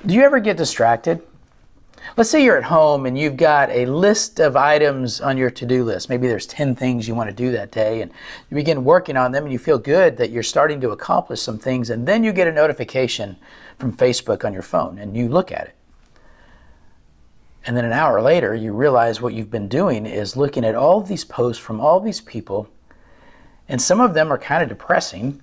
Do you ever get distracted? Let's say you're at home and you've got a list of items on your to-do list. Maybe there's 10 things you want to do that day, and you begin working on them and you feel good that you're starting to accomplish some things, and then you get a notification from Facebook on your phone and you look at it. And then an hour later, you realize what you've been doing is looking at all of these posts from all these people, and some of them are kind of depressing.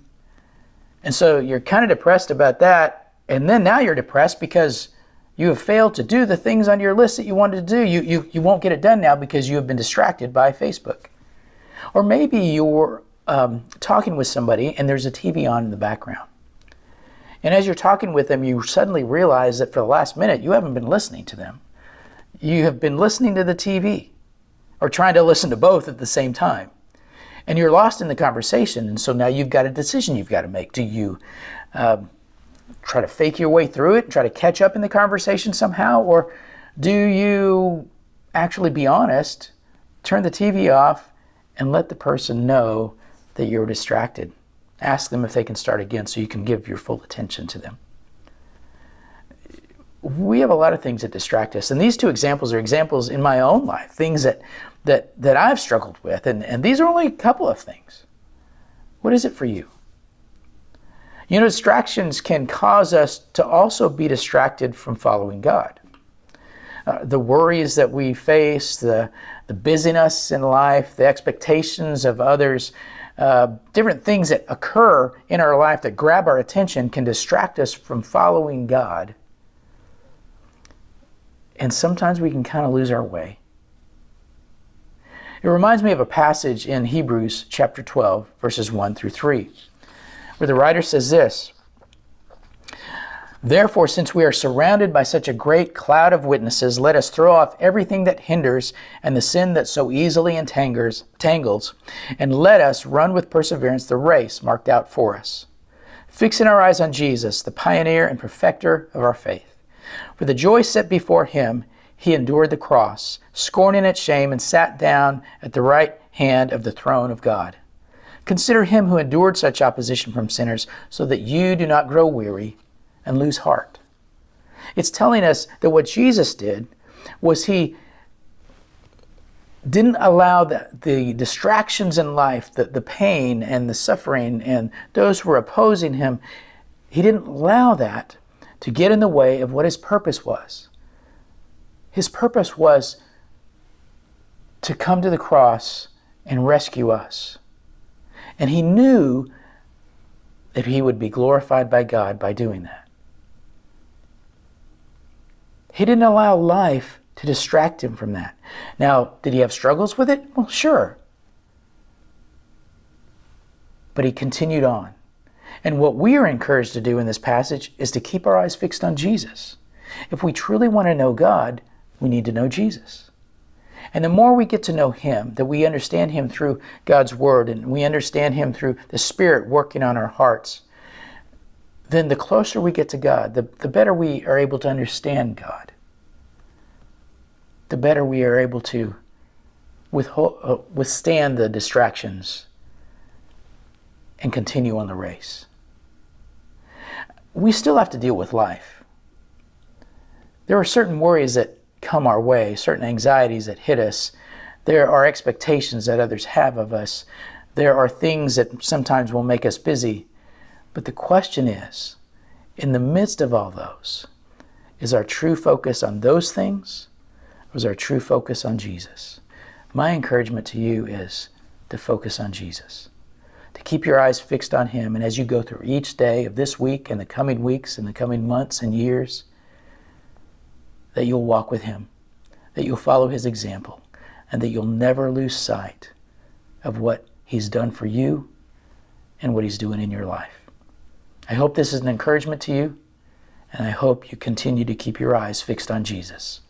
And so you're kind of depressed about that, and then now you're depressed because you have failed to do the things on your list that you wanted to do. You won't get it done now because you have been distracted by Facebook. Or maybe you're talking with somebody and there's a TV on in the background. And as you're talking with them, you suddenly realize that for the last minute, you haven't been listening to them. You have been listening to the TV, or trying to listen to both at the same time. And you're lost in the conversation, and so now you've got a decision you've got to make. Do you try to fake your way through it and try to catch up in the conversation somehow? Or do you actually be honest, turn the TV off, and let the person know that you're distracted? Ask them if they can start again so you can give your full attention to them. We have a lot of things that distract us. And these two examples are examples in my own life, things that I've struggled with. And these are only a couple of things. What is it for you? You know, distractions can cause us to also be distracted from following God. The worries that we face, the busyness in life, the expectations of others, different things that occur in our life that grab our attention can distract us from following God. And sometimes we can kind of lose our way. It reminds me of a passage in Hebrews chapter 12, verses 1 through 3, where the writer says this: "Therefore, since we are surrounded by such a great cloud of witnesses, let us throw off everything that hinders and the sin that so easily entangles, and let us run with perseverance the race marked out for us, fixing our eyes on Jesus, the pioneer and perfecter of our faith. For the joy set before him, he endured the cross, scorning its shame, and sat down at the right hand of the throne of God. Consider him who endured such opposition from sinners, so that you do not grow weary and lose heart." It's telling us that what Jesus did was he didn't allow the distractions in life, the pain and the suffering and those who were opposing him, he didn't allow that to get in the way of what his purpose was. His purpose was to come to the cross and rescue us. And he knew that he would be glorified by God by doing that. He didn't allow life to distract him from that. Now, did he have struggles with it? Well, sure. But he continued on. And what we are encouraged to do in this passage is to keep our eyes fixed on Jesus. If we truly want to know God, we need to know Jesus. And the more we get to know him, that we understand him through God's word, and we understand him through the Spirit working on our hearts, then the closer we get to God, the better we are able to understand God. The better we are able to withstand the distractions and continue on the race. We still have to deal with life. There are certain worries that come our way, certain anxieties that hit us. There are expectations that others have of us. There are things that sometimes will make us busy. But the question is, in the midst of all those, is our true focus on those things, or is our true focus on Jesus? My encouragement to you is to focus on Jesus, to keep your eyes fixed on him. And as you go through each day of this week and the coming weeks and the coming months and years, that you'll walk with him, that you'll follow his example, and that you'll never lose sight of what he's done for you and what he's doing in your life. I hope this is an encouragement to you, and I hope you continue to keep your eyes fixed on Jesus.